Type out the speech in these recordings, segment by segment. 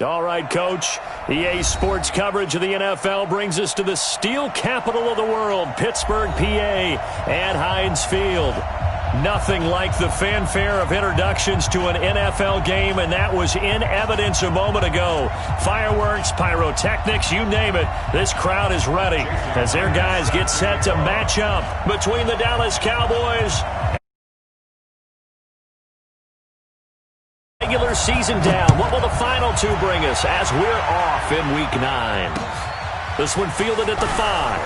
All right, Coach. EA Sports coverage of the NFL brings us to the steel capital of the world, Pittsburgh, PA, at Heinz Field. Nothing like the fanfare of introductions to an NFL game, and that was in evidence a moment ago. Fireworks, pyrotechnics, you name it. This crowd is ready as their guys get set to match up between the Dallas Cowboys regular season down. What will the final two bring us as we're off in Week 9? This one fielded at the 5.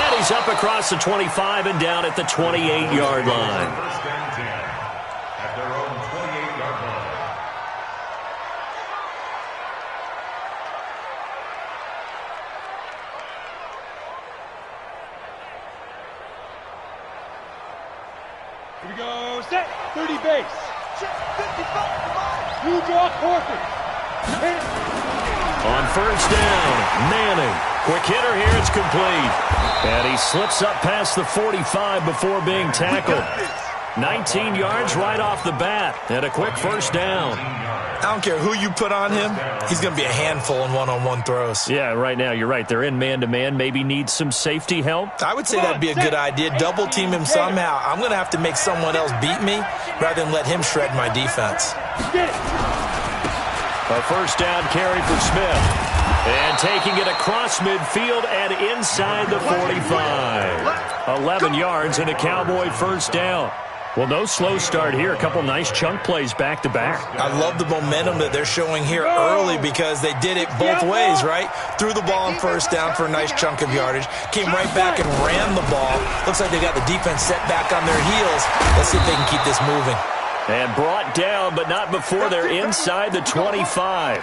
And he's up across the 25 and down at the 28-yard line. First and 10 at their own 28-yard line. Here we go, set, 30 base. Check, 55, you draw quarter. On first down, Manning. Quick hitter here, it's complete. And he slips up past the 45 before being tackled. 19 yards right off the bat, and a quick first down. I don't care who you put on him, he's going to be a handful in one-on-one throws. Yeah, right now, you're right. They're in man-to-man, maybe needs some safety help. I would say that'd be a good idea. Double team him somehow. I'm going to have to make someone else beat me rather than let him shred my defense. A first down carry for Smith. And taking it across midfield and inside the 45. 11 yards and a Cowboy first down. Well, no slow start here. A couple nice chunk plays back-to-back. I love the momentum that they're showing here early because they did it both ways, right? Threw the ball on first down for a nice chunk of yardage. Came right back and ran the ball. Looks like they got the defense set back on their heels. Let's see if they can keep this moving. And brought down, but not before they're inside the 25.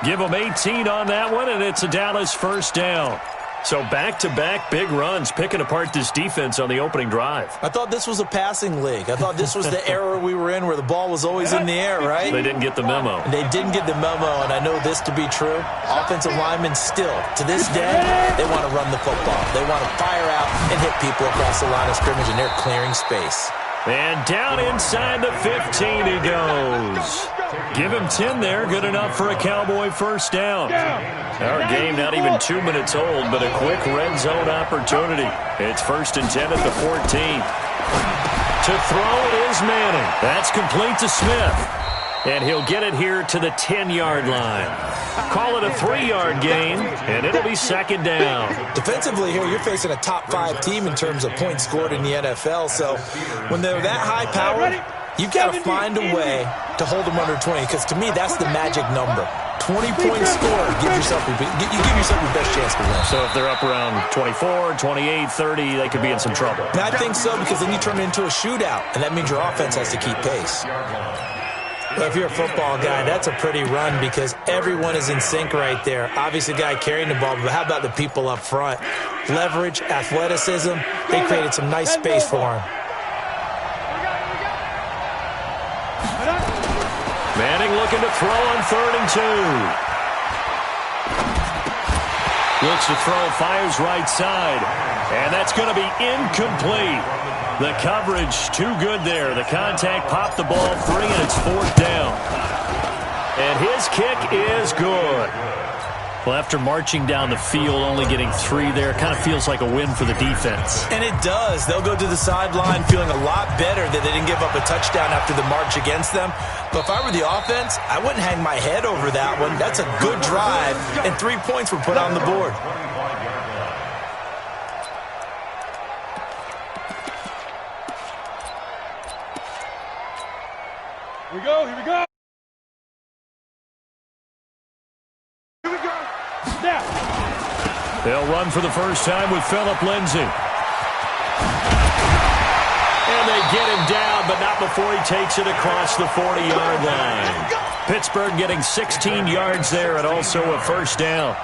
Give them 18 on that one, and it's a Dallas first down. So back-to-back big runs, picking apart this defense on the opening drive. I thought this was a passing league. I thought this was the era we were in where the ball was always in the air, right? They didn't get the memo. They didn't get the memo, and I know this to be true. Offensive linemen still, to this day, they want to run the football. They want to fire out and hit people across the line of scrimmage, and they're clearing space. And down inside the 15 he goes. Give him 10 there. Good enough for a Cowboy first down. Our game not even 2 minutes old, but a quick red zone opportunity. It's first and 10 at the 14. To throw is Manning. That's complete to Smith. And he'll get it here to the 10-yard line. Call it a 3-yard gain, and it'll be second down. Defensively here, you're facing a top-5 team in terms of points scored in the NFL. So when they're that high-powered, you've got to find a way to hold them under 20, because to me, that's the magic number. 20-point score, you give yourself your best chance to win. So if they're up around 24, 28, 30, they could be in some trouble. And I think so, because then you turn it into a shootout, and that means your offense has to keep pace. Well, if you're a football guy, that's a pretty run because everyone is in sync right there. Obviously, the guy carrying the ball, but how about the people up front? Leverage, athleticism, they created some nice space for him. Manning looking to throw on 3rd and 2. Looks to throw, fires right side, and that's going to be incomplete. The coverage too good there. The contact popped the ball free, and it's 4th down. And his kick is good. Well, after marching down the field, only getting 3 there, kind of feels like a win for the defense. And it does. They'll go to the sideline feeling a lot better that they didn't give up a touchdown after the march against them. But if I were the offense, I wouldn't hang my head over that one. That's a good drive, and 3 points were put on the board. Here we go, here we go. Here we go. Snap. They'll run for the first time with Phillip Lindsay. And they get him down, but not before he takes it across the 40-yard line. Pittsburgh getting 16 yards there and also a first down.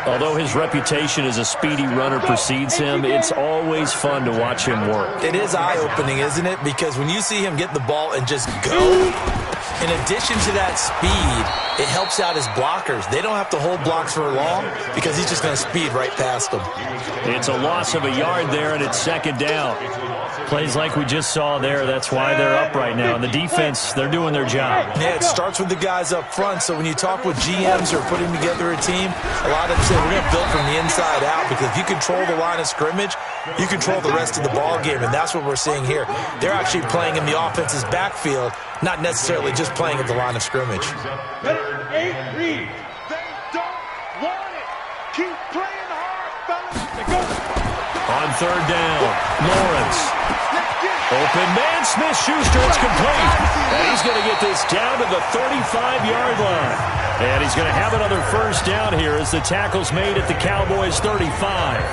Although his reputation as a speedy runner precedes him, it's always fun to watch him work. It is eye-opening, isn't it? Because when you see him get the ball and just go, In addition to that speed, it helps out his blockers. They don't have to hold blocks for long because he's just going to speed right past them. It's a loss of a yard there, and it's second down. Plays like we just saw there, that's why they're up right now. And the defense, they're doing their job. Yeah, it starts with the guys up front. So when you talk with GMs who are putting together a team, a lot of them say we're going to build from the inside out, because if you control the line of scrimmage, you control the rest of the ball game, and that's what we're seeing here. They're actually playing in the offense's backfield, not necessarily just playing at the line of scrimmage. They don't want it. Keep playing hard, fellas. On third down, Lawrence. Open man, Smith-Schuster, it's complete. And he's going to get this down to the 35-yard line. And he's going to have another first down here as the tackle's made at the Cowboys' 35.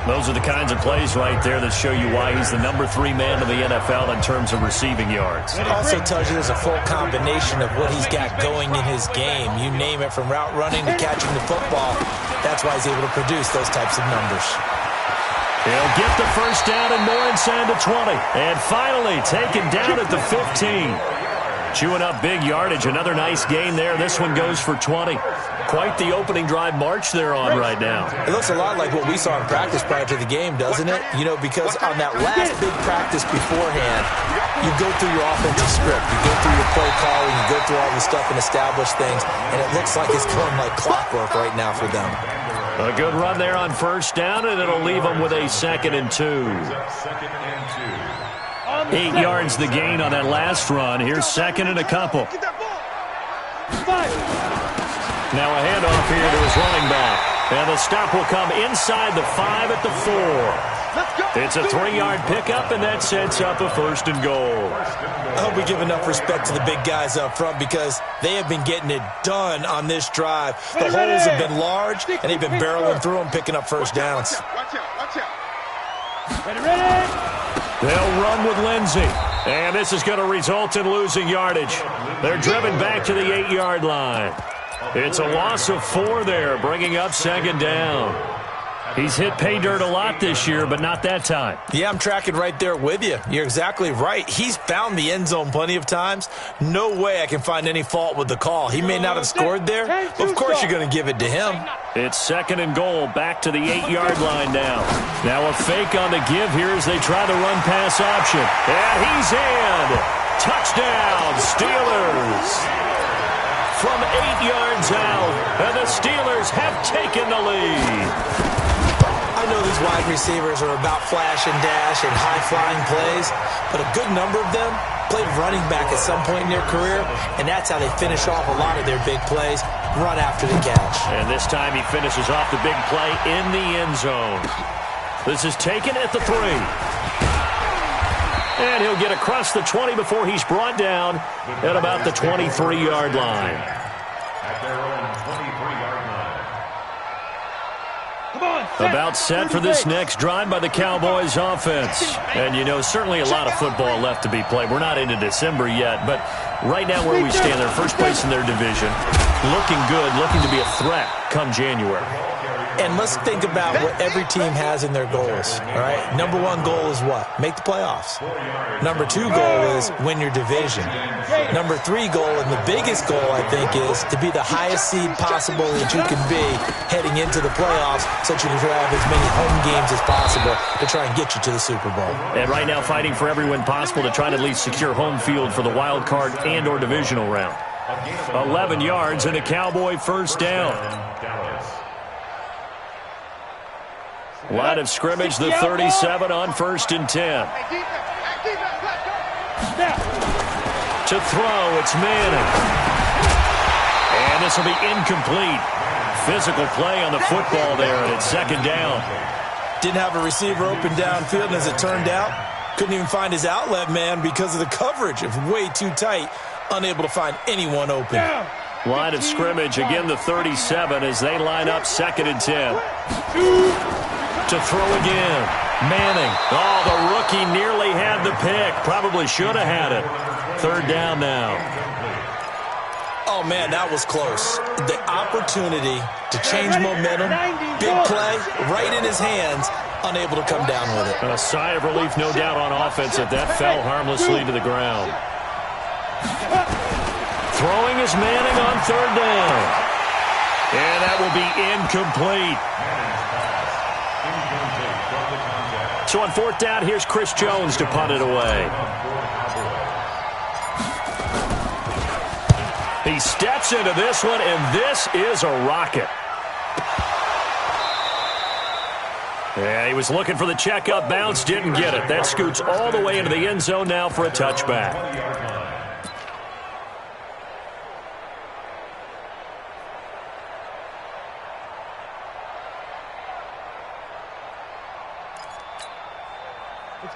Those are the kinds of plays right there that show you why he's the number 3 man in the NFL in terms of receiving yards. It also tells you there's a full combination of what he's got going in his game. You name it, from route running to catching the football. That's why he's able to produce those types of numbers. He'll get the first down and more inside the 20. And finally taken down at the 15. Chewing up big yardage. Another nice gain there. This one goes for 20. Quite the opening drive march they're on right now. It looks a lot like what we saw in practice prior to the game, doesn't it? You know, because on that last big practice beforehand, you go through your offensive script. You go through your play calling. You go through all the stuff and establish things. And it looks like it's going like clockwork right now for them. A good run there on first down, and it'll leave them with a 2nd and 2. 8 yards the gain on that last run. Here's 2nd and a couple. Now a handoff here to his running back. And the stop will come inside the 5 at the 4. It's a 3-yard pickup, and that sets up a 1st and goal. I hope we give enough respect to the big guys up front, because they have been getting it done on this drive. The holes have been large, and they've been barreling through them, picking up first downs. They'll run with Lindsey. And this is going to result in losing yardage. They're driven back to the 8-yard line. It's a loss of 4 there, bringing up 2nd down. He's hit pay dirt a lot this year, but not that time. Yeah, I'm tracking right there with you. You're exactly right. He's found the end zone plenty of times. No way I can find any fault with the call. He may not have scored there, but of course you're going to give it to him. It's 2nd and goal, back to the 8-yard line now. Now a fake on the give here as they try the run-pass option. And he's in. Touchdown, Steelers. From 8 yards out, and the Steelers have taken the lead. I know these wide receivers are about flash and dash and high-flying plays, but a good number of them played running back at some point in their career, and that's how they finish off a lot of their big plays, run after the catch. And this time he finishes off the big play in the end zone. This is taken at the 3. And he'll get across the 20 before he's brought down at about the 23-yard line. At their own 23-yard line. About set for this next drive by the Cowboys offense. And, you know, certainly a lot of football left to be played. We're not into December yet, but right now where we stand, they're first place in their division. Looking good, looking to be a threat come January. And let's think about what every team has in their goals, all right? Number 1 goal is what? Make the playoffs. Number 2 goal is win your division. Number 3 goal, and the biggest goal, I think, is to be the highest seed possible that you can be heading into the playoffs, so that you can have as many home games as possible to try and get you to the Super Bowl. And right now fighting for every win possible to try to at least secure home field for the wild card and or divisional round. 11 yards and a Cowboy first down. Line of scrimmage, the 37 on 1st and 10. To throw, it's Manning. And this will be incomplete. Physical play on the football there, and it's 2nd down. Didn't have a receiver open downfield, and as it turned out, couldn't even find his outlet man because of the coverage. It was way too tight, unable to find anyone open. Line of scrimmage, again the 37 as they line up 2nd and 10. To throw again. Manning. Oh, the rookie nearly had the pick. Probably should have had it. 3rd down now. Oh, man, that was close. The opportunity to change momentum, big play, right in his hands, unable to come down with it. A sigh of relief, no doubt, on offense if that fell harmlessly to the ground. Throwing is Manning on third down. And that will be incomplete. So on fourth down, here's Chris Jones to punt it away. He steps into this one, and this is a rocket. Yeah, he was looking for the checkup bounce, didn't get it. That scoots all the way into the end zone now for a touchback.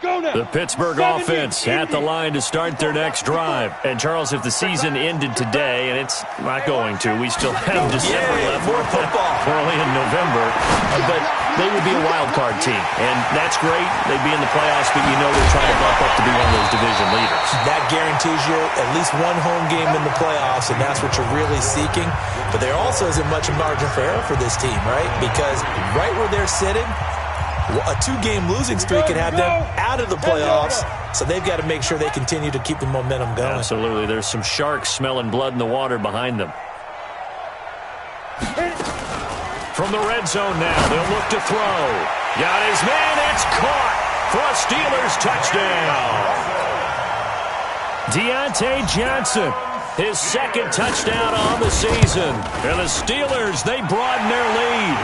The Pittsburgh offense at the line to start their next drive. And, Charles, if the season ended today, and it's not going to, we still have December left. More football. Early in November. But they would be a wild card team. And that's great. They'd be in the playoffs, but you know they're trying to bump up to be one of those division leaders. That guarantees you at least one home game in the playoffs, and that's what you're really seeking. But there also isn't much margin for error for this team, right? Because right where they're sitting, a two-game losing streak could have them out of the playoffs, so they've got to make sure they continue to keep the momentum going. Absolutely. There's some sharks smelling blood in the water behind them. From the red zone now, they'll look to throw. Got his man, it's caught for a Steelers touchdown. Deontay Johnson, his second touchdown on the season. And the Steelers, they broaden their lead.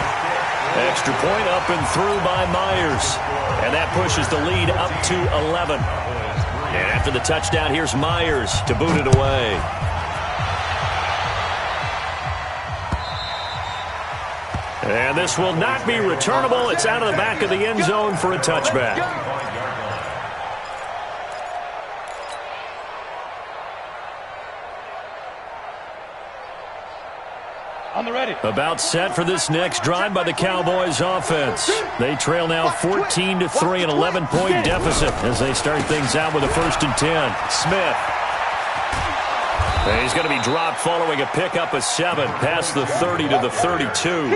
Extra point up and through by Myers. And that pushes the lead up to 11. And after the touchdown, here's Myers to boot it away. And this will not be returnable. It's out of the back of the end zone for a touchback. About set for this next drive by the Cowboys offense. They trail now 14-3, an 11-point deficit as they start things out with a 1st and 10. Smith. And he's going to be dropped following a pickup of 7 past the 30 to the 32.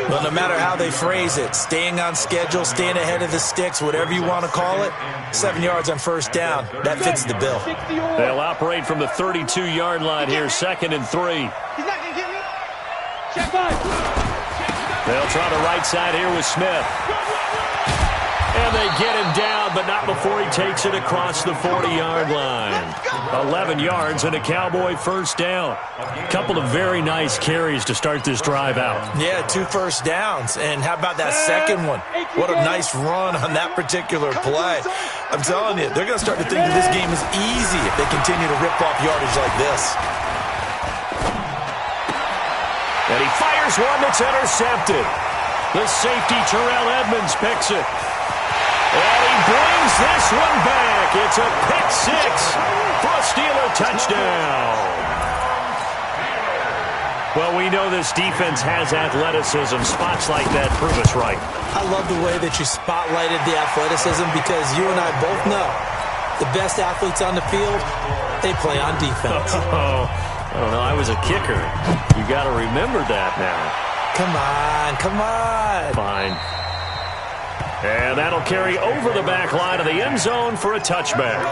Well, no matter how they phrase it, staying on schedule, staying ahead of the sticks, whatever you want to call it, 7 yards on 1st down, that fits the bill. They'll operate from the 32-yard line here, 2nd and 3. They'll try the right side here with Smith. And they get him down, but not before he takes it across the 40-yard line. 11 yards and a Cowboy 1st down. A couple of very nice carries to start this drive out. Yeah, 2 first downs. And how about that second one? What a nice run on that particular play. I'm telling you, they're going to start to think that this game is easy if they continue to rip off yardage like this. And he fires one that's intercepted. The safety, Terrell Edmonds, picks it. And he brings this one back. It's a pick 6 for a Steeler touchdown. Well, we know this defense has athleticism. Spots like that prove us right. I love the way that you spotlighted the athleticism because you and I both know the best athletes on the field, they play on defense. I don't know. I was a kicker. You got to remember that now. Come on, come on. Fine. And that'll carry over the back line of the end zone for a touchback.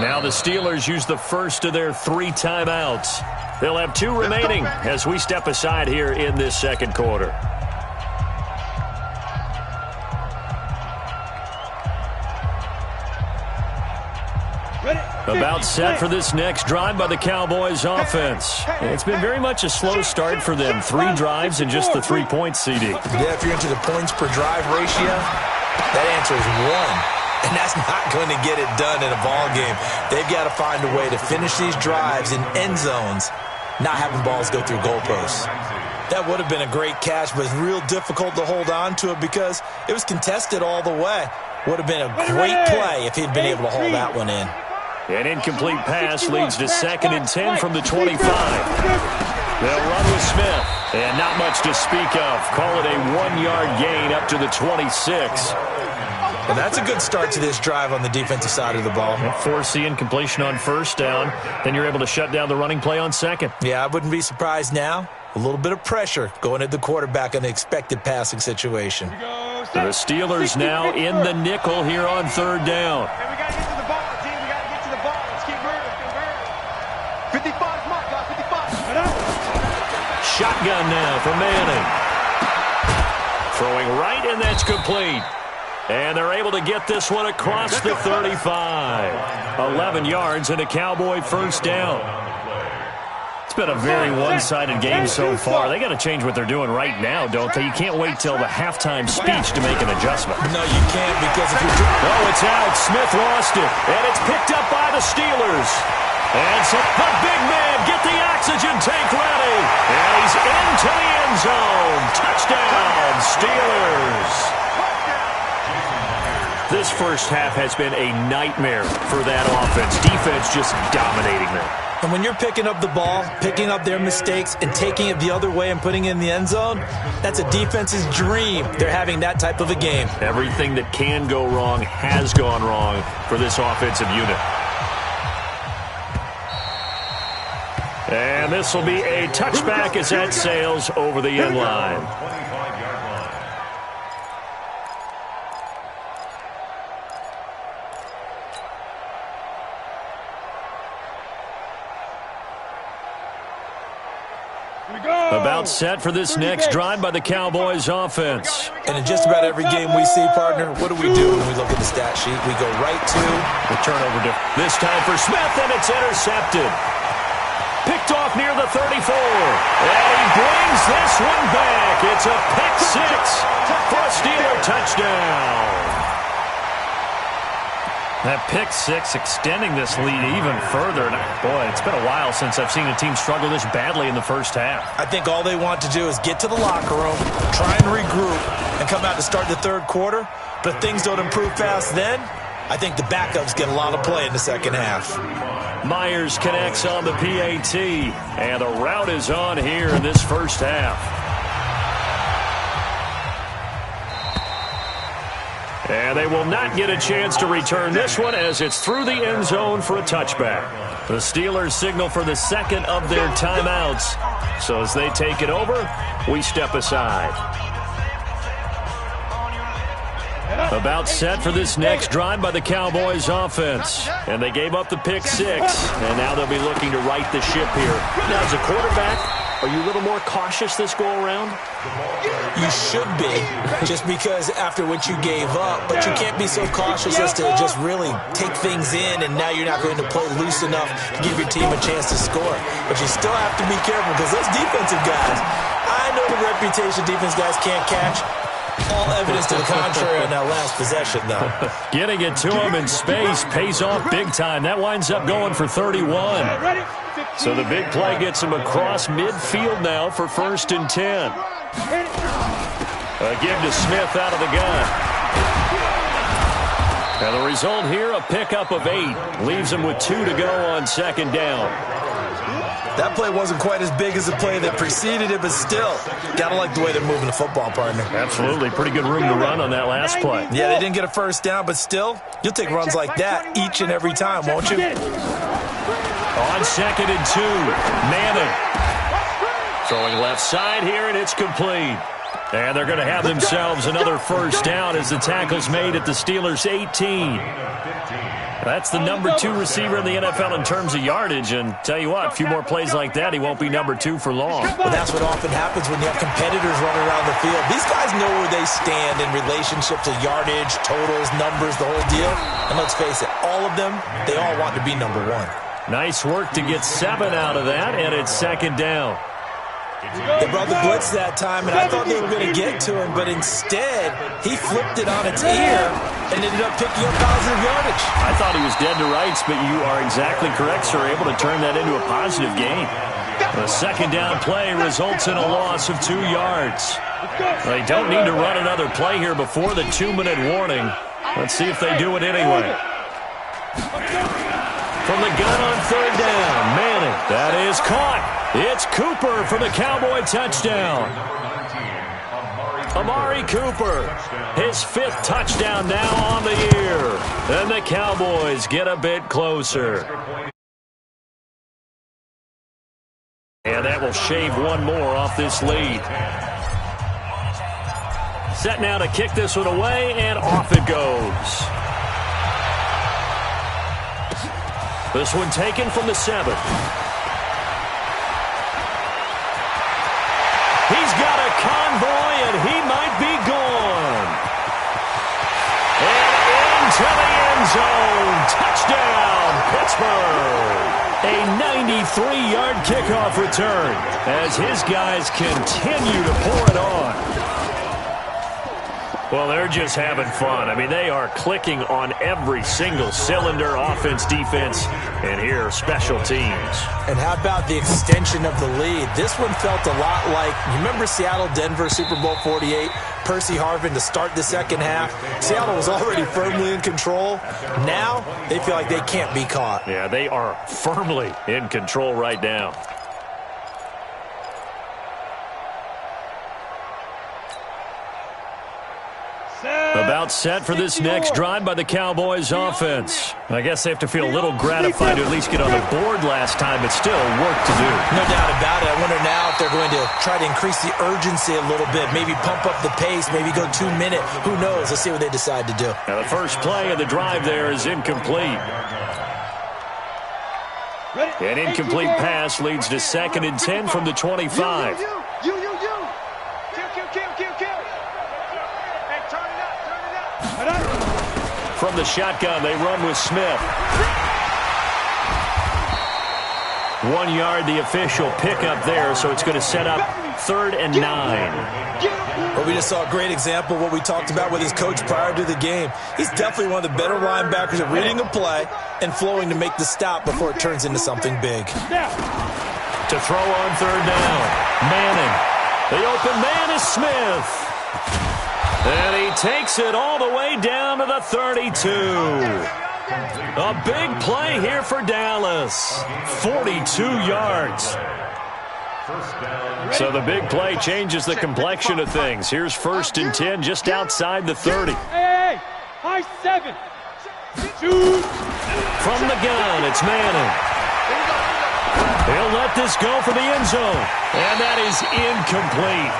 Now the Steelers use the first of their 3 timeouts. They'll have 2 remaining as we step aside here in this second quarter. About set for this next drive by the Cowboys offense. It's been very much a slow start for them. 3 drives and just the 3 points, CD. Yeah, if you're into the points per drive ratio, that answer is 1. And that's not going to get it done in a ball game. They've got to find a way to finish these drives in end zones, not having balls go through goalposts. That would have been a great catch, but it's real difficult to hold on to it because it was contested all the way. Would have been a great play if he'd been able to hold that one in. An incomplete pass leads to 2nd and 10 from the 25. They'll run with Smith. And not much to speak of. Call it a 1-yard gain up to the 26. And that's a good start to this drive on the defensive side of the ball. Force the incompletion on 1st down. Then you're able to shut down the running play on 2nd. Yeah, I wouldn't be surprised now. A little bit of pressure going at the quarterback on the expected passing situation. The Steelers now in the nickel here on 3rd down. shotgun now for Manning. Throwing right, and that's complete. And they're able to get this one across the 35. 11 yards and a Cowboy first down. It's been a very one-sided game so far. They got to change what they're doing right now, don't they? You can't wait till the halftime speech to make an adjustment. No, you can't, because if you're... Oh, it's out. Smith lost it. And it's picked up by the Steelers. And so the big man, get the oxygen tank ready. And he's into the end zone. Touchdown, Steelers. This first half has been a nightmare for that offense. Defense just dominating them. And when you're picking up the ball, picking up their mistakes, and taking it the other way and putting it in the end zone, that's a defense's dream. They're having that type of a game. Everything that can go wrong has gone wrong for this offensive unit. And this will be a touchback as that sails over the end line. About set for this next drive by the Cowboys offense. And in just about every game we see, partner, what do we do when we look at the stat sheet? We go right to the turnover. This time for Smith, and it's intercepted. Picked off near the 34. And he brings this one back. It's a pick six for a Steeler touchdown. That pick six extending this lead even further. And boy, it's been a while since I've seen a team struggle this badly in the first half. I think all they want to do is get to the locker room, try and regroup, and come out to start the third quarter. But if things don't improve fast then, I think the backups get a lot of play in the second half. Myers connects on the PAT, and the route is on here in this first half. And they will not get a chance to return this one as it's through the end zone for a touchback. The Steelers signal for the second of their timeouts. So as they take it over, we step aside. About set for this next drive by the Cowboys offense. And they gave up the pick six, and now they'll be looking to right the ship here. Now, as a quarterback, are you a little more cautious this go-around? You should be, just because after what you gave up, but you can't be so cautious as to just really take things in, and now you're not going to play loose enough to give your team a chance to score. But you still have to be careful, because those defensive guys, I know the reputation defense guys can't catch. All evidence to the contrary on that last possession, though. Getting it to him in space pays off big time. That winds up going for 31. So the big play gets him across midfield now for 1st and 10. A give to Smith out of the gun. And the result here, a pickup of 8. Leaves him with 2 to go on 2nd down. That play wasn't quite as big as the play that preceded it, but still, gotta like the way they're moving the football, partner. Absolutely. Pretty good room to run on that last play. Yeah, they didn't get a first down, but still, you'll take runs like that each and every time, won't you? On 2nd and 2, Madden. Throwing left side here, and it's complete. And they're going to have themselves another first down as the tackle's made at the Steelers' 18. That's the number 2 receiver in the NFL in terms of yardage. And tell you what, a few more plays like that, he won't be number 2 for long. Well, that's what often happens when you have competitors running around the field. These guys know where they stand in relationship to yardage, totals, numbers, the whole deal. And let's face it, all of them, they all want to be number 1. Nice work to get 7 out of that, and it's 2nd down. They brought the blitz that time, and I thought they were going to get to him, but instead, he flipped it on its ear and ended up picking up positive yardage. I thought he was dead to rights, but you are exactly correct, sir. Able to turn that into a positive gain. The 2nd down play results in a loss of 2 yards. They don't need to run another play here before the 2-minute warning. Let's see if they do it anyway. From the gun on 3rd down, Manning. That is caught. It's Cooper for the Cowboy touchdown. Amari Cooper, his 5th touchdown now on the year. And the Cowboys get a bit closer. And that will shave 1 more off this lead. Set now to kick this one away, and off it goes. This one taken from the 7. convoy, and he might be gone. And into the end zone. Touchdown, Pittsburgh. A 93-yard kickoff return as his guys continue to pour it on. Well, they're just having fun. I mean, they are clicking on every single cylinder, offense, defense, and here, special teams. And how about the extension of the lead? This one felt a lot like, you remember Seattle-Denver Super Bowl 48? Percy Harvin to start the second half. Seattle was already firmly in control. Now, they feel like they can't be caught. Yeah, they are firmly in control right now. About set for this next drive by the Cowboys offense. I guess they have to feel a little gratified to at least get on the board last time, but still work to do. No doubt about it. I wonder now if they're going to try to increase the urgency a little bit, maybe pump up the pace, maybe go 2-minute. Who knows? Let's see what they decide to do. Now the first play of the drive there is incomplete. An incomplete pass leads to 2nd and 10 from the 25. From the shotgun, they run with Smith. 1 yard, the official pickup there, so it's going to set up 3rd and 9. Well, we just saw a great example of what we talked about with his coach prior to the game. He's definitely one of the better linebackers at reading a play and flowing to make the stop before it turns into something big. To throw on 3rd down, Manning. The open man is Smith. And he takes it all the way down to the 32. A big play here for Dallas. 42 yards. So the big play changes the complexion of things. Here's 1st and 10 just outside the 30. Hey, high 7. Shoot. From the gun, it's Manning. He'll let this go for the end zone. And that is incomplete.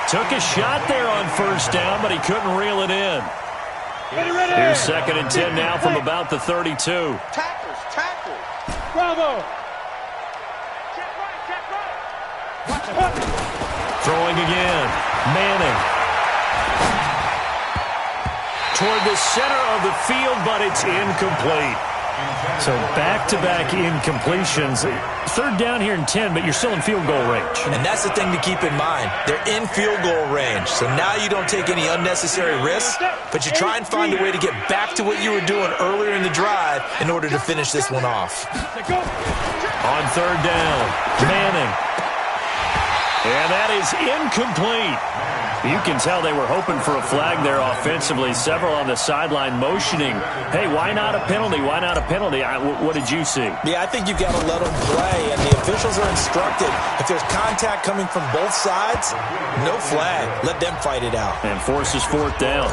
Took a shot there on 1st down, but he couldn't reel it in. Here's 2nd and 10 now from about the 32. Tackles. Bravo. Throwing again. Manning. Toward the center of the field, but it's incomplete. So back-to-back incompletions. 3rd down here in 10, but you're still in field goal range. And that's the thing to keep in mind. They're in field goal range. So now you don't take any unnecessary risks, but you try and find a way to get back to what you were doing earlier in the drive in order to finish this one off. On 3rd down, Manning. And that is incomplete. You can tell they were hoping for a flag there offensively. Several on the sideline motioning. Hey, why not a penalty? Why not a penalty? What did you see? Yeah, I think you've got to let them play, and the officials are instructed. If there's contact coming from both sides, no flag. Let them fight it out. And forces 4th down.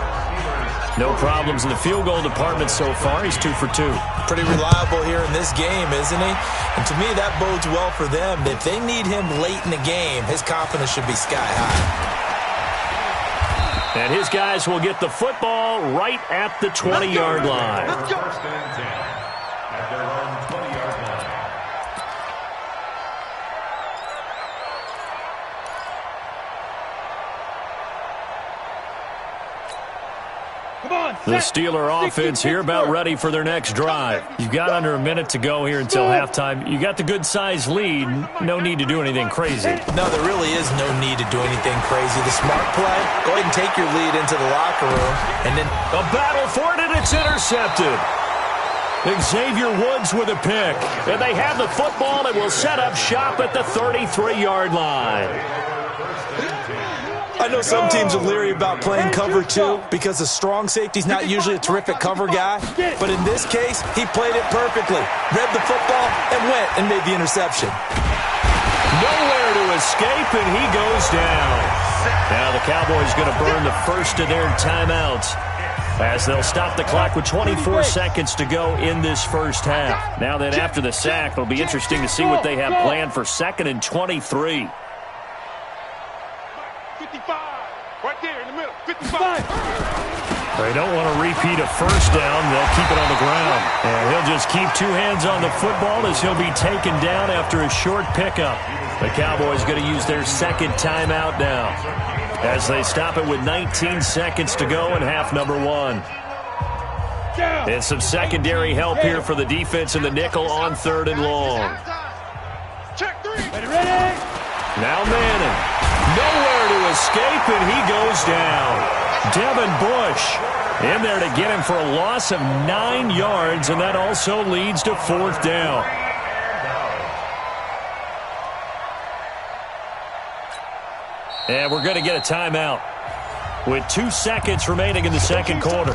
No problems in the field goal department so far. He's 2 for 2. Pretty reliable here in this game, isn't he? And to me, that bodes well for them. If they need him late in the game, his confidence should be sky high. And his guys will get the football right at the 20-yard line. Let's go. 1st and 10 at their own 20-yard line. The Steeler offense here about ready for their next drive. You've got under a minute to go here until halftime. You got the good-sized lead. No need to do anything crazy. No, there really is no need to do anything crazy. The smart play, go ahead and take your lead into the locker room. And then a battle for it, and it's intercepted. Xavier Woods with a pick. And they have the football and will set up shop at the 33-yard line. I know some teams are leery about playing cover 2 because the strong safety's not usually a terrific cover guy. But in this case, he played it perfectly. Read the football and went and made the interception. Nowhere to escape, and he goes down. Now the Cowboys going to burn the first of their timeouts as they'll stop the clock with 24 seconds to go in this first half. Now then, after the sack, it'll be interesting to see what they have planned for 2nd and 23. 55. Right there in the middle. 55. They don't want to repeat a 1st down. They'll keep it on the ground. And he'll just keep 2 hands on the football as he'll be taken down after a short pickup. The Cowboys going to use their 2nd timeout now. as they stop it with 19 seconds to go in half number one. And some secondary help here for the defense in the nickel on 3rd and long. Now Madden. Nowhere to escape, and he goes down. Devin Bush in there to get him for a loss of 9 yards, and that also leads to 4th down. And we're going to get a timeout with 2 seconds remaining in the second quarter.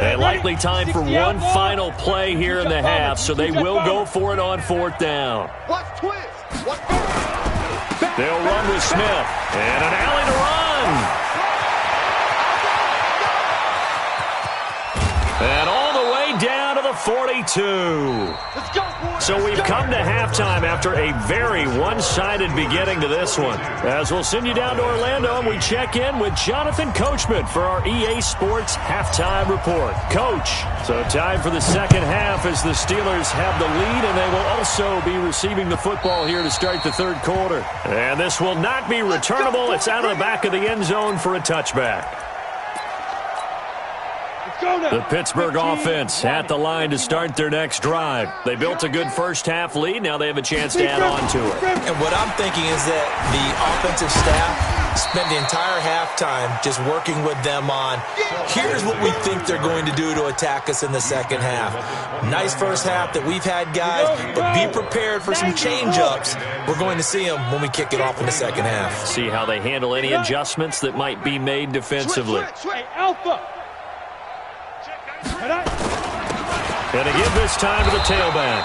And likely time for one final play here in the half, so they will go for it on 4th down. They'll run with Smith, and an alley to run. And all the way down to the 42. So we've come to halftime after a very one-sided beginning to this one. As we'll send you down to Orlando, and we check in with Jonathan Coachman for our EA Sports Halftime Report. Coach, so time for the second half as the Steelers have the lead, and they will also be receiving the football here to start the 3rd quarter. And this will not be returnable. It's out of the back of the end zone for a touchback. The Pittsburgh offense at the line to start their next drive. They built a good first half lead. Now they have a chance to add on to it. And what I'm thinking is that the offensive staff spent the entire halftime just working with them on, here's what we think they're going to do to attack us in the second half. Nice first half that we've had, guys, but be prepared for some change-ups. We're going to see them when we kick it off in the second half. See how they handle any adjustments that might be made defensively. Alpha. And to give this time to the tailback.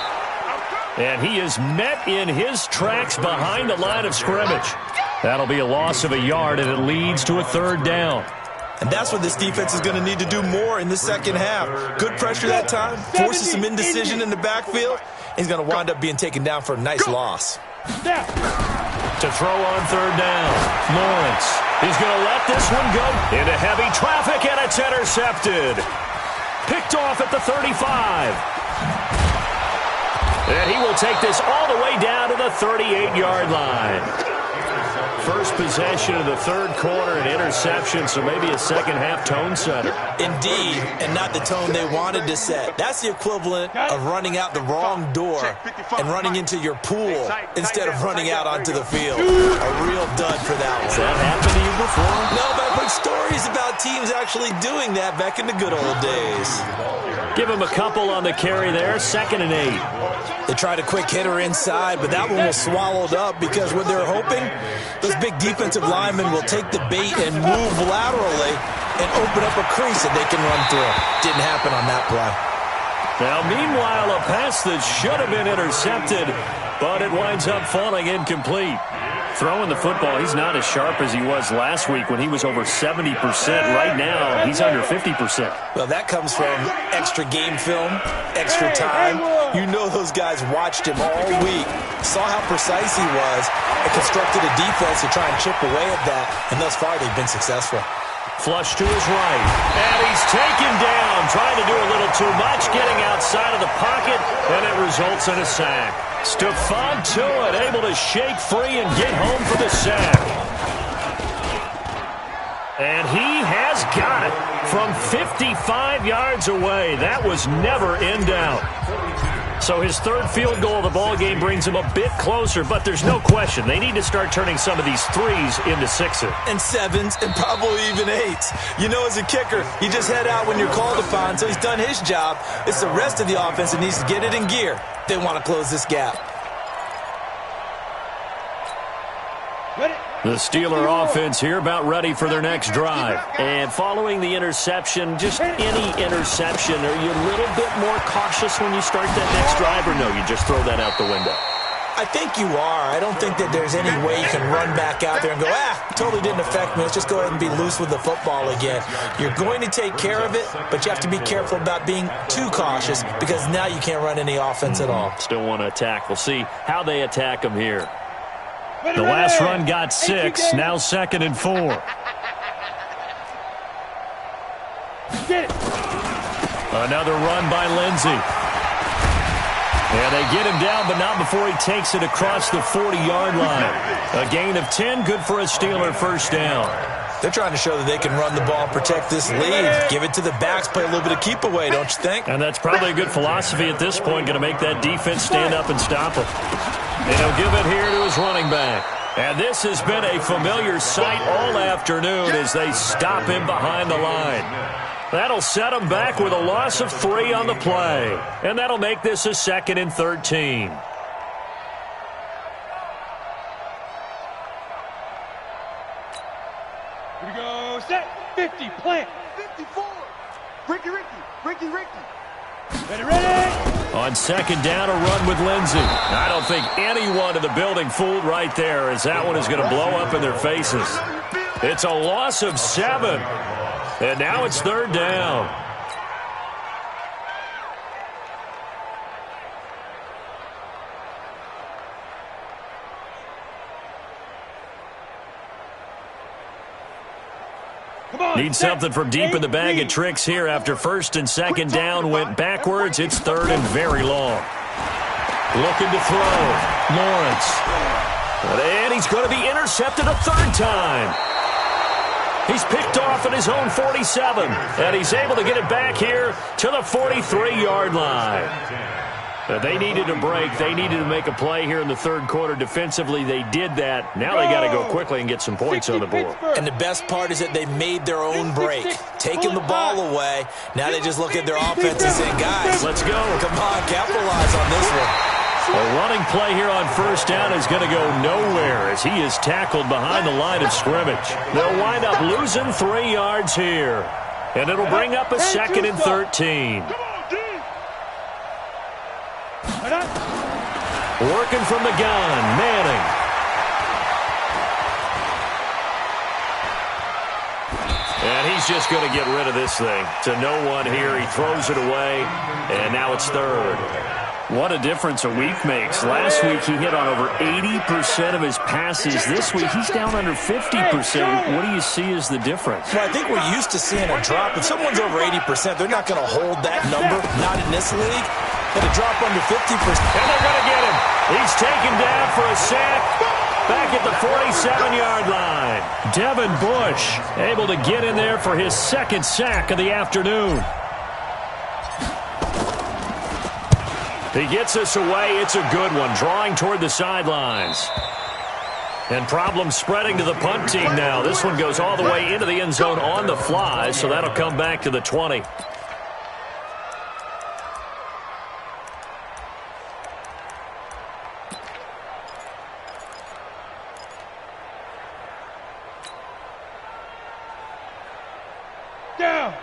And he is met in his tracks behind the line of scrimmage. That'll be a loss of a yard, and it leads to a 3rd down. And that's what this defense is going to need to do more in the second half. Good pressure that time, forces some indecision in the backfield. He's going to wind up being taken down for a nice loss. To throw on 3rd down, Lawrence is going to let this one go into heavy traffic, and it's intercepted. Picked off at the 35. And he will take this all the way down to the 38-yard line. First possession of the 3rd quarter, an interception, so maybe a second-half tone setter. Indeed, and not the tone they wanted to set. That's the equivalent of running out the wrong door and running into your pool instead of running out onto the field. A real dud for that one. Has that happened to you before? No, but I've heard stories about teams actually doing that back in the good old days. Give him a couple on the carry there, 2nd and 8. They tried a quick hitter inside, but that one was swallowed up because what they're hoping, those big defensive linemen will take the bait and move laterally and open up a crease that they can run through. Didn't happen on that play. Now, meanwhile, a pass that should have been intercepted, but it winds up falling incomplete. Throwing the football, he's not as sharp as he was last week when he was over 70%. Right now, he's under 50%. Well, that comes from extra game film, extra time. You know those guys watched him all week, saw how precise he was, and constructed a defense to try and chip away at that, and thus far they've been successful. Flush to his right, and he's taken down, trying to do a little too much, getting outside of the pocket, and it results in a sack. Stephon Tuitt able to shake free and get home for the sack. And he has got it from 55 yards away. That was never in doubt. So his 3rd field goal of the ball game brings him a bit closer, but there's no question they need to start turning some of these 3s into 6s. And 7s and probably even 8s. You know, as a kicker, you just head out when you're called upon, so he's done his job. It's the rest of the offense that needs to get it in gear. They want to close this gap. The Steeler offense here about ready for their next drive. And following the interception, just any interception, are you a little bit more cautious when you start that next drive, or no, you just throw that out the window? I think you are. I don't think that there's any way you can run back out there and go, totally didn't affect me. Let's just go ahead and be loose with the football again. You're going to take care of it, but you have to be careful about being too cautious because now you can't run any offense at all. Still want to attack. We'll see how they attack them here. The last run got 6, now 2nd and 4. Another run by Lindsey. And they get him down, but not before he takes it across the 40-yard line. A gain of 10, good for a Steeler first down. They're trying to show that they can run the ball and protect this lead. Give it to the backs, play a little bit of keep away, don't you think? And that's probably a good philosophy at this point, going to make that defense stand up and stop him. And he'll give it here to his running back. And this has been a familiar sight all afternoon as they stop him behind the line. That'll set him back with a loss of 3 on the play. And that'll make this a 2nd and 13. Here we go. Set. 50. Plant. 54. Ricky. Ready. On 2nd down, a run with Lindsey. I don't think anyone in the building fooled right there, as that one is going to blow up in their faces. It's a loss of 7. And now it's 3rd down. Need something from deep in the bag of tricks here after 1st and 2nd down went backwards. It's 3rd and very long. Looking to throw. Lawrence. And he's going to be intercepted a 3rd time. He's picked off at his own 47. And he's able to get it back here to the 43-yard line. They needed a break. They needed to make a play here in the 3rd quarter. Defensively, they did that. Now they got to go quickly and get some points on the board. And the best part is that they made their own break, taking the ball away. Now they just look at their offense and say, guys, let's go. Come on, capitalize on this one. A running play here on 1st down is going to go nowhere as he is tackled behind the line of scrimmage. They'll wind up losing 3 yards here. And it'll bring up a 2nd and 13. Working from the gun, Manning. And he's just going to get rid of this thing. To no one here. He throws it away, and now it's 3rd. What a difference a week makes. Last week he hit on over 80% of his passes. This week he's down under 50%. What do you see as the difference? Well, I think we're used to seeing a drop. If someone's over 80%, they're not going to hold that number. Not in this league. But a drop under 50%. And they're going to get him. He's taken down for a sack. Back at the 47-yard line. Devin Bush able to get in there for his 2nd sack of the afternoon. He gets us away. It's a good one. Drawing toward the sidelines. And problems spreading to the punt team now. This one goes all the way into the end zone on the fly, so that'll come back to the 20.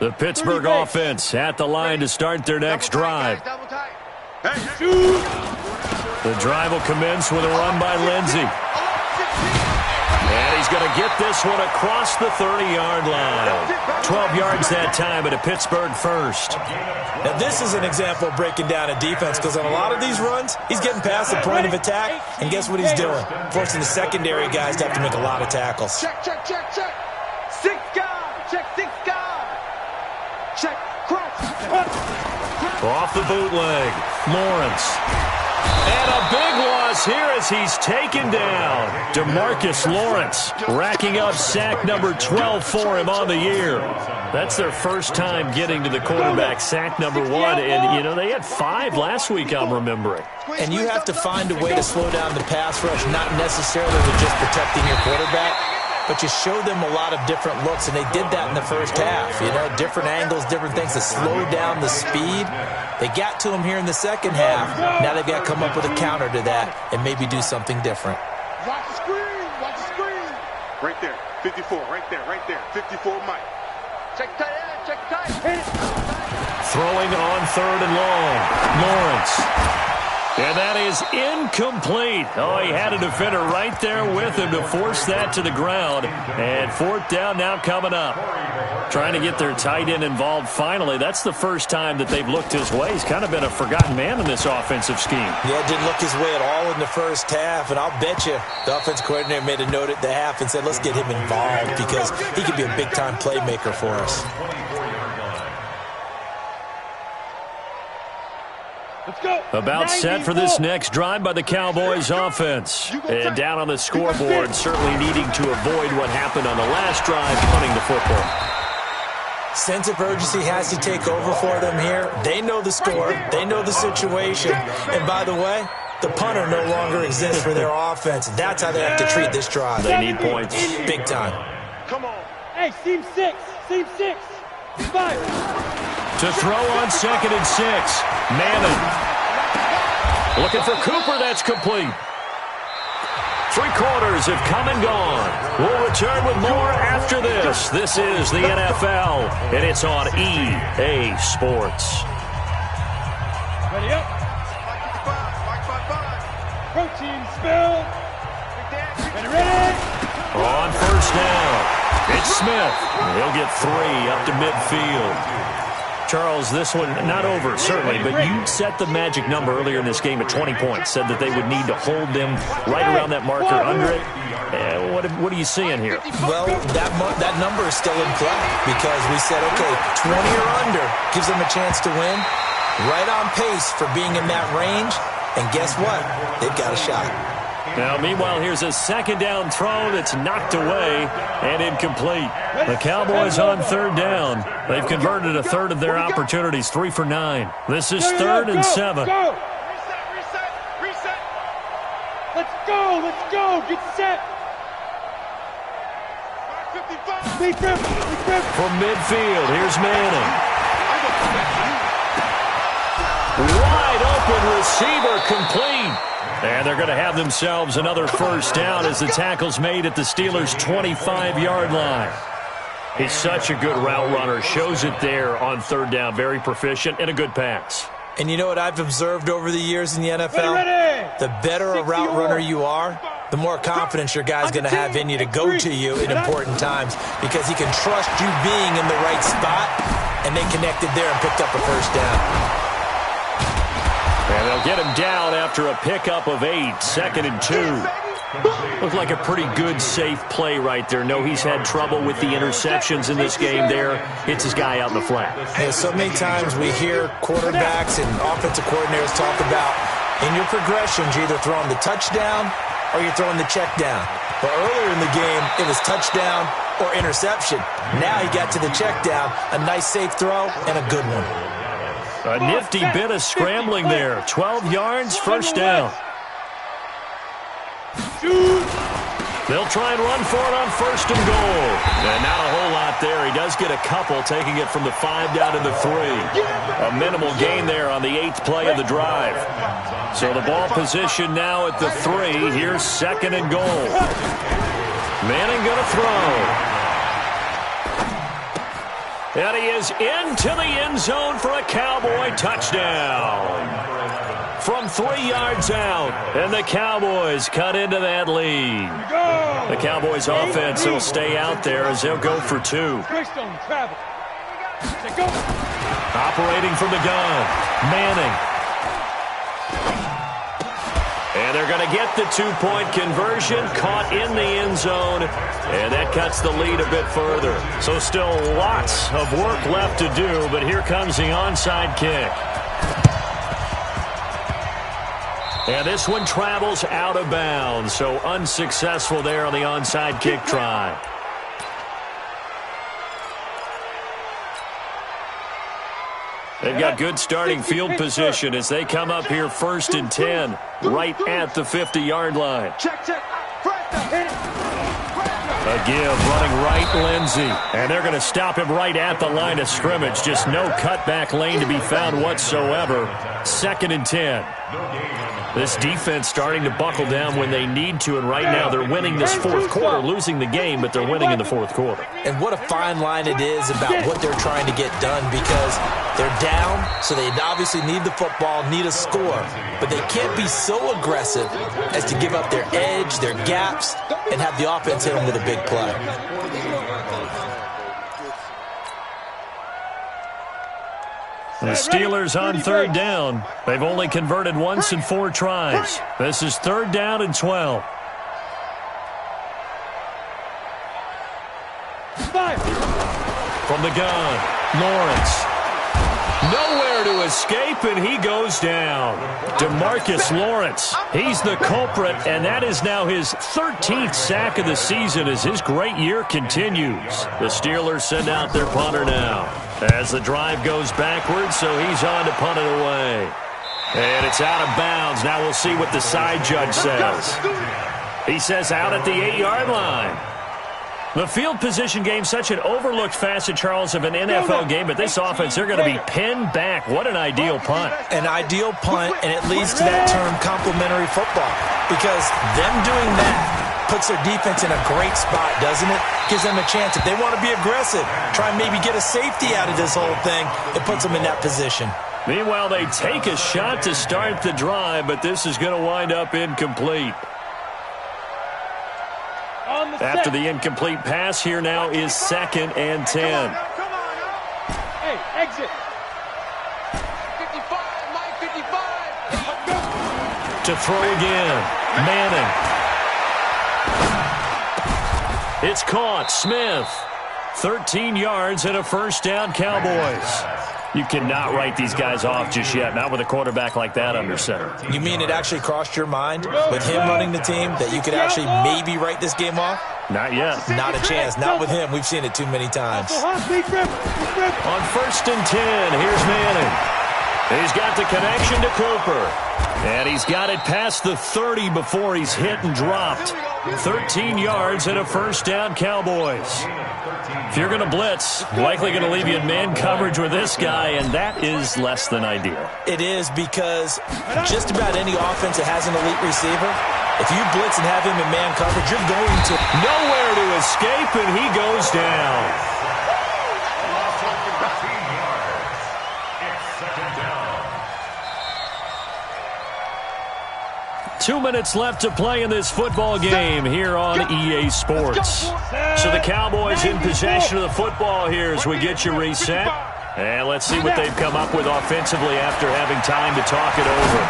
The Pittsburgh offense at the line to start their next drive. The drive will commence with a run by Lindsey. And he's going to get this one across the 30-yard line. 12 yards that time at a Pittsburgh first. Now, this is an example of breaking down a defense because on a lot of these runs, he's getting past the point of attack, and guess what he's doing? Forcing the secondary guys to have to make a lot of tackles. Check. 6 guard. Check 6 guard. Check. Cross. Off the bootleg. Lawrence. And a big loss here as he's taken down. DeMarcus Lawrence racking up sack number 12 for him on the year. That's their first time getting to the quarterback, sack number 1. And, you know, they had 5 last week, I'm remembering. And you have to find a way to slow down the pass rush, not necessarily with just protecting your quarterback, but you show them a lot of different looks, and they did that in the first half. You know, different angles, different things to slow down the speed. They got to him here in the second half. Now they've got to come up with a counter to that and maybe do something different. Watch the screen. Watch the screen. Right there. 54. Right there. 54 Mike. Check tight end. Check tight. Throwing on 3rd and long. Lawrence. And that is incomplete. Oh, he had a defender right there with him to force that to the ground. And 4th down now coming up. Trying to get their tight end involved finally. That's the first time that they've looked his way. He's kind of been a forgotten man in this offensive scheme. Yeah, didn't look his way at all in the first half. And I'll bet you the offense coordinator made a note at the half and said, let's get him involved because he could be a big-time playmaker for us. About set for this next drive by the Cowboys offense. And down on the scoreboard, certainly needing to avoid what happened on the last drive, punting the football. Sense of urgency has to take over for them here. They know the score. They know the situation. And by the way, the punter no longer exists for their offense. That's how they have to treat this drive. They need points. Big time. Come on. Hey, seam six. 5. To throw on 2nd and 6. Madden. Looking for Cooper. That's complete. 3 quarters have come and gone. We'll return with more after this. This is the NFL, and it's on EA Sports. Ready up. Protein spill. Ready. On first down, it's Smith. He'll get 3 up to midfield. Charles, this one not over, certainly, but you set the magic number earlier in this game at 20 points, said that they would need to hold them right around that marker under it. What are you seeing here? Well, that number is still in play because we said, okay, 20 or under gives them a chance to win. Right on pace for being in that range, and guess what? They've got a shot. Now, meanwhile, here's a 2nd down throw that's knocked away and incomplete. The Cowboys on 3rd down. They've converted a third of their opportunities, 3 for 9. This is 3rd and 7. Reset. Let's go. Get set. 55. From midfield, here's Manning. Wide open receiver, complete. And they're going to have themselves another first down as the tackle's made at the Steelers' 25-yard line. He's such a good route runner. Shows it there on 3rd down. Very proficient and a good pass. And you know what I've observed over the years in the NFL? The better a route runner you are, the more confidence your guy's going to have in you to go to you in important times because he can trust you being in the right spot, and they connected there and picked up a first down. And they'll get him down after a pickup of 8, 2nd and 2. Looked like a pretty good, safe play right there. No, he's had trouble with the interceptions in this game there. Hits his guy out in the flat. Hey, so many times we hear quarterbacks and offensive coordinators talk about in your progressions, you're either throwing the touchdown or you're throwing the check down. But earlier in the game, it was touchdown or interception. Now he got to the check down, a nice safe throw, and a good one. A nifty bit of scrambling there. 12 yards, first down. They'll try and run for it on 1st and goal. And not a whole lot there. He does get a couple, taking it from the 5 down to the 3. A minimal gain there on the 8th play of the drive. So the ball position now at the 3. Here's 2nd and goal. Manning going to throw. And he is into the end zone for a Cowboy touchdown. From 3 yards out, and the Cowboys cut into that lead. The Cowboys offense will stay out there as they'll go for 2. Operating from the gun, Manning. And they're going to get the 2-point conversion, caught in the end zone, and that cuts the lead a bit further. So still lots of work left to do, but here comes the onside kick. And this one travels out of bounds, so unsuccessful there on the onside kick try. They've got good starting field position as they come up here 1st and 10, right at the 50-yard line. A give, running right, Lindsey. And they're going to stop him right at the line of scrimmage. Just no cutback lane to be found whatsoever. 2nd and 10. This defense starting to buckle down when they need to, and right now they're winning this 4th quarter, losing the game, but they're winning in the 4th quarter. And what a fine line it is about what they're trying to get done, because they're down, so they obviously need the football, need a score, but they can't be so aggressive as to give up their edge, their gaps, and have the offense hit them with a big play. The Steelers on 3rd down. They've only converted once in 4 tries. This is 3rd down and 12. From the gun, Lawrence. Nowhere to escape, and he goes down. DeMarcus Lawrence, he's the culprit, and that is now his 13th sack of the season as his great year continues. The Steelers send out their punter now as the drive goes backwards, so he's on to punt it away. And it's out of bounds. Now we'll see what the side judge says. He says out at the 8-yard line. The field position game, such an overlooked facet, Charles, of an NFL game, but this offense, they're going to be pinned back. What an ideal punt. An ideal punt, and it leads to that term complementary football, because them doing that puts their defense in a great spot, doesn't it? Gives them a chance. If they want to be aggressive, try and maybe get a safety out of this whole thing, it puts them in that position. Meanwhile, they take a shot to start the drive, but this is going to wind up incomplete. After the incomplete pass, here now is 2nd and 10. Hey, exit. 55, Mike, 55. To throw again. Manning. It's caught. Smith. 13 yards and a first down, Cowboys. You cannot write these guys off just yet, not with a quarterback like that under center. You mean it actually crossed your mind with him running the team that you could actually maybe write this game off? Not yet. Not a chance. Not with him. We've seen it too many times. On 1st and 10, here's Manning. He's got the connection to Cooper. And he's got it past the 30 before he's hit and dropped. 13 yards and a first down, Cowboys. If you're going to blitz, likely going to leave you in man coverage with this guy, and that is less than ideal. It is, because just about any offense that has an elite receiver, if you blitz and have him in man coverage, you're going to nowhere to escape, and he goes down. It's 2nd down. 2 minutes left to play in this football game here on EA Sports. So the Cowboys in possession of the football here as we get you reset. And let's see what they've come up with offensively after having time to talk it over.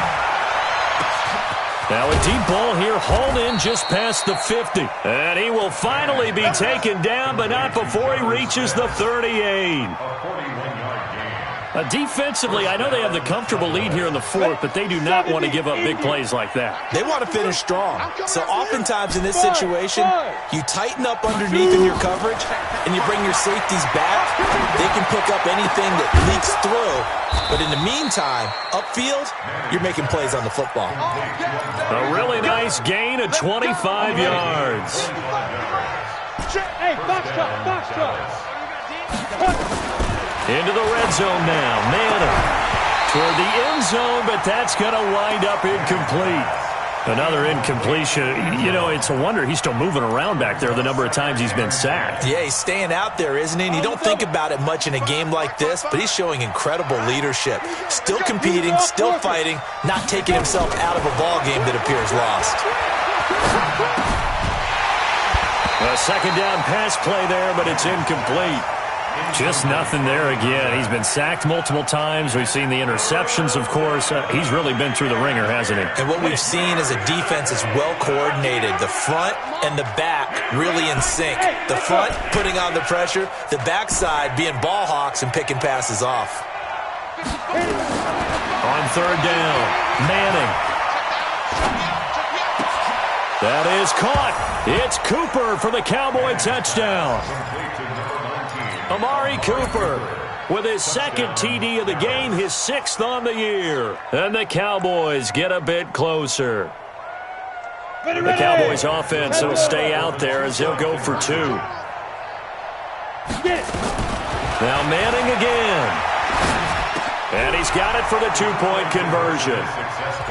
Now a deep ball here, hauled in just past the 50. And he will finally be taken down, but not before he reaches the 38. Defensively, I know they have the comfortable lead here in the 4th, but they do not want to give up big plays like that. They want to finish strong. So oftentimes in this situation, you tighten up underneath in your coverage, and you bring your safeties back. They can pick up anything that leaks through. But in the meantime, upfield, you're making plays on the football. A really nice gain of 25 yards. Hey, box truck. Into the red zone now. Manning toward the end zone, but that's going to wind up incomplete. Another incompletion. You know, it's a wonder he's still moving around back there the number of times he's been sacked. Yeah, he's staying out there, isn't he? And you don't think about it much in a game like this, but he's showing incredible leadership. Still competing, still fighting, not taking himself out of a ball game that appears lost. A 2nd down pass play there, but it's incomplete. Just nothing there again. He's been sacked multiple times. We've seen the interceptions, of course. He's really been through the ringer, hasn't he? And what we've seen is a defense that's well coordinated. The front and the back really in sync. The front putting on the pressure. The backside being ball hawks and picking passes off. On 3rd down, Manning. That is caught. It's Cooper for the Cowboy touchdown. Amari Cooper with his 2nd TD of the game, his 6th on the year. And the Cowboys get a bit closer. The Cowboys offense will stay out there as they'll go for 2. Now Manning again. And he's got it for the 2-point conversion.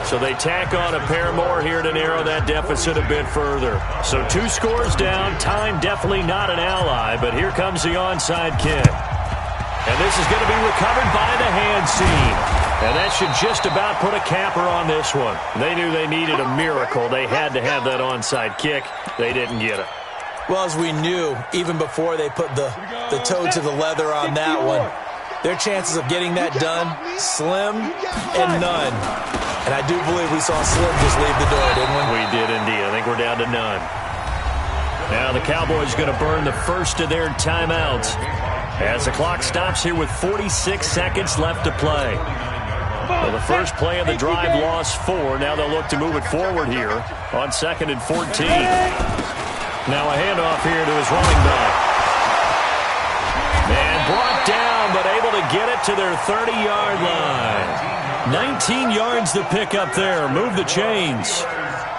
So they tack on a pair more here to narrow that deficit a bit further. So 2 scores down. Time definitely not an ally, but here comes the onside kick. And this is going to be recovered by the hands team. And that should just about put a capper on this one. They knew they needed a miracle. They had to have that onside kick. They didn't get it. Well, as we knew, even before they put the toe to the leather on that one, their chances of getting that done, slim and none. And I do believe we saw Slim just leave the door, didn't we? We did indeed. I think we're down to none. Now the Cowboys going to burn the first of their timeouts. As the clock stops here with 46 seconds left to play. Well, the first play of the drive lost 4. Now they'll look to move it forward here on 2nd and 14. Now a handoff here to his running back. And brought down, but able to get it to their 30-yard line. 19 yards to pick up there. Move the chains.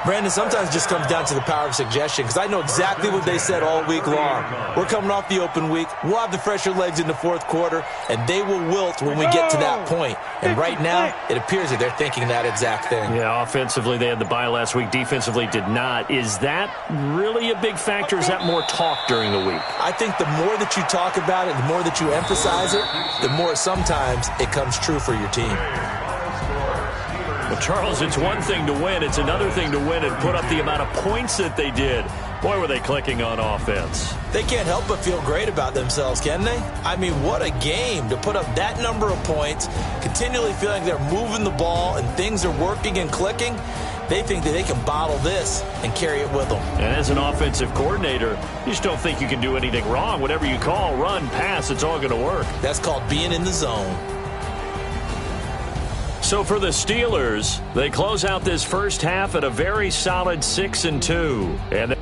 Brandon, sometimes it just comes down to the power of suggestion, because I know exactly what they said all week long. We're coming off the open week. We'll have the fresher legs in the fourth quarter, and they will wilt when we get to that point. And right now, it appears that they're thinking that exact thing. Yeah, offensively, they had the bye last week. Defensively, did not. Is that really a big factor? Is that more talk during the week? I think the more that you talk about it, the more that you emphasize it, the more sometimes it comes true for your team. Well, Charles, it's one thing to win. It's another thing to win and put up the amount of points that they did. Boy, were they clicking on offense. They can't help but feel great about themselves, can they? I mean, what a game to put up that number of points, continually feeling they're moving the ball and things are working and clicking. They think that they can bottle this and carry it with them. And as an offensive coordinator, you just don't think you can do anything wrong. Whatever you call, run, pass, it's all going to work. That's called being in the zone. So for the Steelers, they close out this first half at a very solid 6-2. And